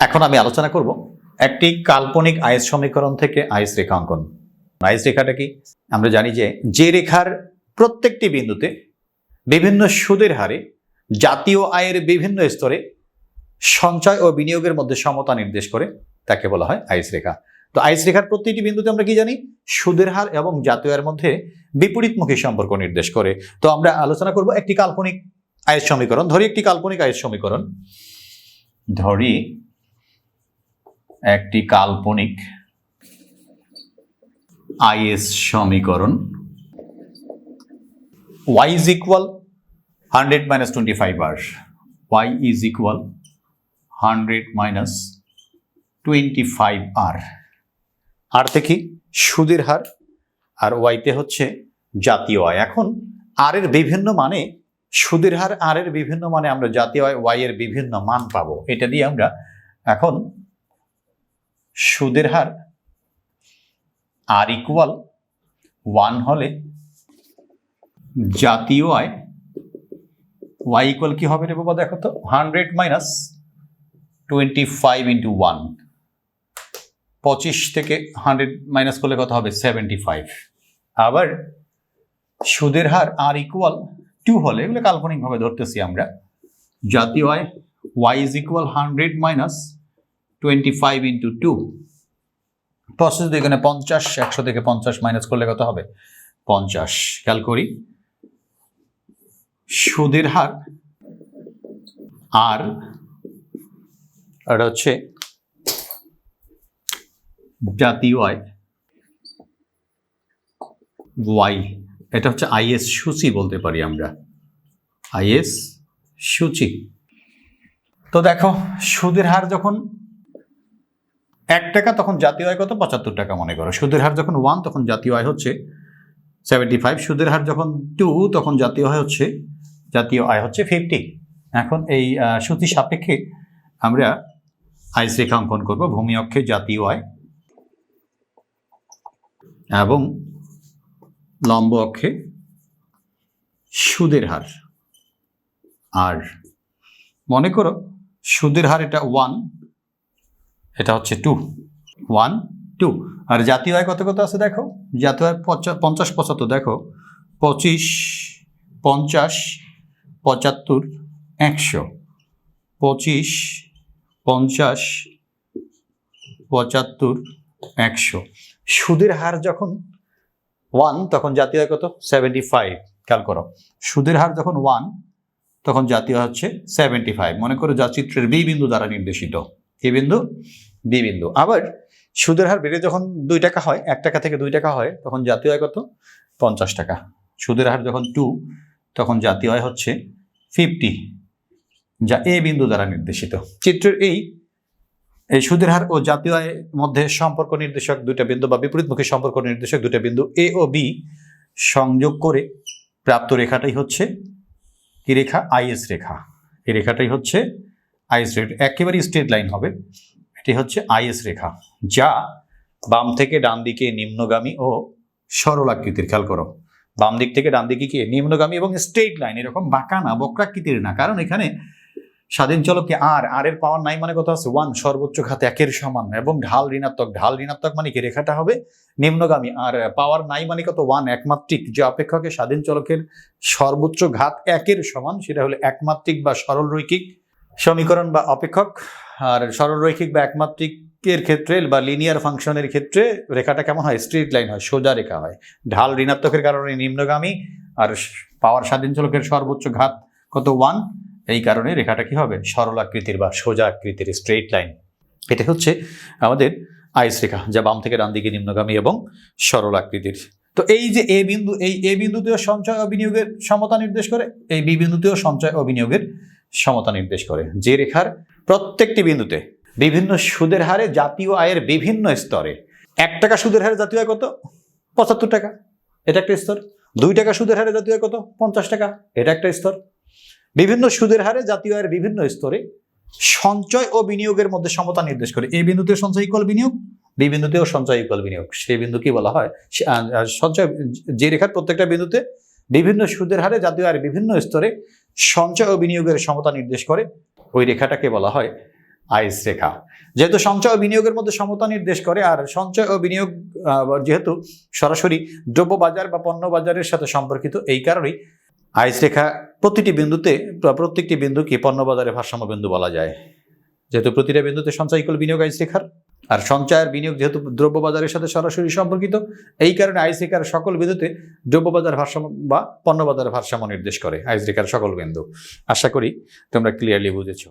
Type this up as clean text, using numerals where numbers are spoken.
এখন আমি আলোচনা করব একটি কাল্পনিক আয়েস সমীকরণ থেকে আয়েস রেখা অঙ্কন। আয়েস রেখাটা কি? আমরা জানি যে রেখার প্রত্যেকটি বিন্দুতে বিভিন্ন সুদের হারে জাতীয় আয়ের বিভিন্ন স্তরে সঞ্চয় ও বিনিয়োগের মধ্যে সমতা নির্দেশ করে তাকে বলা হয় আয়েস রেখা। তো আয়েস রেখার প্রতিটি বিন্দুতে আমরা কি জানি? সুদের হার এবং জাতীয় আয়ের মধ্যে বিপরীতমুখী সম্পর্ক নির্দেশ করে। তো আমরা আলোচনা করব একটি কাল্পনিক আয়েস সমীকরণ। ধরি একটি কাল্পনিক আয়েস সমীকরণ, ধরি একটি কাল্পনিক আইএস সমীকরণ y is equal 100 minus 25 r, y is equal 100 minus 25 r, আর থেকে সুদের হার আর ওয়াইতে হচ্ছে জাতীয় আয়। এখন আর এর বিভিন্ন মানে সুদের হার আর এর বিভিন্ন মানে আমরা জাতীয় আয় ওয়াই এর বিভিন্ন মান পাবো। এটা দিয়ে আমরা এখন সুদের হার আর ইকুয়াল 1 হলে জাতীয় আয় ওয়াই ইকুয়াল কি হবে রে বাবা? দেখো তো 100 মাইনাস 25 ইন্টু 1, 25 থেকে 100 মাইনাস করলে কত হবে? 75। আবার সুদের হার আর ইকুয়াল 2 হলে, এগুলো কাল্পনিকভাবে ধরতেছি আমরা, জাতীয় আয় Y is equal 100 minus 25 into 2, process দিয়ে এখানে 50, 100 থেকে 50 মাইনাস করলে কত হবে? 50। খেয়াল করি, সুদের হার আর এটা হচ্ছে জাতীয় আয় ওয়াই, এটা হচ্ছে আইএস সূচি বলতে পারি আমরা, আইএস সূচি। তো দেখো, সুদের হার যখন 1 টাকা তখন জাতীয় আয় কত? 75 টাকা মনে করো। সুদের হার যখন 1 তখন জাতীয় আয় হচ্ছে 75। সুদের হার যখন 2 তখন জাতীয় আয় হচ্ছে 50। এখন এই সূচি সাপেক্ষে আমরা আইস রেখা অঙ্কন করব। ভূমি অক্ষে জাতীয় আয় এবং লম্ব অক্ষে সুদের হার। আর মনে করো সুদের হার এটা 1, এটা হচ্ছে 2, 1 2। আর জাতীয় আয় কত কত আছে দেখো? জাতীয় আয় 50 75, দেখো 25 50 75 100, 25 50 75 100। সুদের হার যখন 1 তখন জাতীয় আয় কত? 75। খেয়াল করো, সুদের হার যখন 1 তখন জাতীয় হচ্ছে 75। মনে করো যা চিত্রের বি বিন্দু দ্বারা নির্দেশিত। কি বিন্দু? বি বিন্দু। আবার সুদের হার বেড়ে যখন 2 টাকা হয়, 1 টাকা থেকে 2 টাকা হয়, তখন জাতীয় আয় কত? 50 টাকা। সুদের হার যখন 2 তখন জাতীয় আয় হচ্ছে 50, যা এ বিন্দু দ্বারা নির্দেশিত। চিত্রের এই সুদের হার ও জাতীয় আয়ের মধ্যে সম্পর্ক নির্দেশক দুইটা বিন্দু বা বিপরীতমুখী সম্পর্ক নির্দেশক দুইটা বিন্দু এ ও বি সংযোগ করে প্রাপ্ত রেখাটাই হচ্ছে কি রেখা? আইএস রেখা। এই রেখাটাই হচ্ছে আইএস রেখা, একেবারে স্ট্রেট লাইন হবে। এটি হচ্ছে আইএস রেখা, যা বাম থেকে ডান দিকে নিম্নগামী ও সরলাকৃতির। খেয়াল করো, বাম দিক থেকে ডান দিকে কি? নিম্নগামী এবং স্ট্রেট লাইন, এরকম বাঁকা না, বক্রাকৃতির না। কারণ এখানে স্বাধীন চলকে আর এর পাওয়ার নাই মানে কত আছে? 1, সর্বোচ্চ ঘাত 1-এর সমান, এবং ঢাল ঋণাত্মক মানে কি? রেখাটা হবে নিম্নগামী। আর পাওয়ার নাই মানে কত? 1, একমাত্রিক। যে অপেক্ষকে স্বাধীন চলকের সর্বোচ্চ ঘাত 1-এর সমান, সেটা হলো একমাত্রিক বা সরল রৈখিক সমীকরণ বা অপেক্ষক। আর সরল রৈখিক বা একমাত্রিকের ক্ষেত্রে বা লিনিয়ার ফাংশনের ক্ষেত্রে রেখাটা কেমন হয়? স্ট্রেট লাইন হয়, সোজা রেখা হয়। ঢাল ঋণাত্মকের কারণে নিম্নগামী, আর পাওয়ার স্বাধীন চলকের সর্বোচ্চ ঘাত কত? 1। এই কারণে রেখাটা কি হবে? সরলাকৃতির বা সোজা আকৃতির, স্ট্রেট লাইন। এটা হচ্ছে আমাদের আইস রেখা, যা বাম থেকে ডান দিকে নিম্নগামী এবং সরলাকৃতির। তো এই যে এ বিন্দু, এই এ বিন্দুতেও সঞ্চয় ও বিনিয়োগের সমতা নির্দেশ করে, এই বি বিন্দুতেও সঞ্চয় ও বিনিয়োগের সমতা নির্দেশ করে। যে রেখার প্রত্যেকটি বিন্দুতে বিভিন্ন সুদের হারে জাতীয় আয়ের বিভিন্ন স্তরে, 1 টাকা সুদের হারে জাতীয় আয় কত? 75 টাকা, এটা একটা স্তর। 2 টাকা সুদের হারে জাতীয় আয় কত? 50 টাকা, এটা একটা স্তর। বিভিন্ন সুদের হারে জাতীয় আয়ের বিভিন্ন স্তরে সঞ্চয় ও বিনিয়োগের মধ্যে সমতা নির্দেশ করে। এই বিন্দুতে সঞ্চয় ইকুয়াল বিনিয়োগ, বি বিন্দুতেও সঞ্চয় ইকুয়াল বিনিয়োগ। সেই বিন্দু কি বলা হয়? সঞ্চয়। যে রেখার প্রত্যেকটা বিন্দুতে বিভিন্ন সুদের হারে জাতীয় আয়ের বিভিন্ন স্তরে সঞ্চয় ও বিনিয়োগের সমতা নির্দেশ করে, ওই রেখাটাকে বলা হয় আইস রেখা। যেহেতু সঞ্চয় ও বিনিয়োগের মধ্যে সমতা নির্দেশ করে, আর সঞ্চয় ও বিনিয়োগ যেহেতু সরাসরি দ্রব্য বাজার বা পণ্য বাজারের সাথে সম্পর্কিত, এই কারণেই আইস রেখা প্রত্যেকটি বিন্দুকে পণ্য বাজারে ভারসাম্য বিন্দু বলা যায়। যেহেতু প্রতিটা বিন্দুতে সঞ্চয় ইকুয়াল বিনিয়োগ আইস রেখার, আর সঞ্চয় আর বিনিয়োগ যেহেতু দ্রব্য বাজারের সাথে সরাসরি সম্পর্কিত, এই কারণে আইস রেখার সকল বিন্দুতে দ্রব্য বাজার ভারসাম্য বা পণ্য বাজারের ভারসাম্য নির্দেশ করে আইস রেখার সকল বিন্দু। আশা করি তোমরা ক্লিয়ারলি বুঝেছো।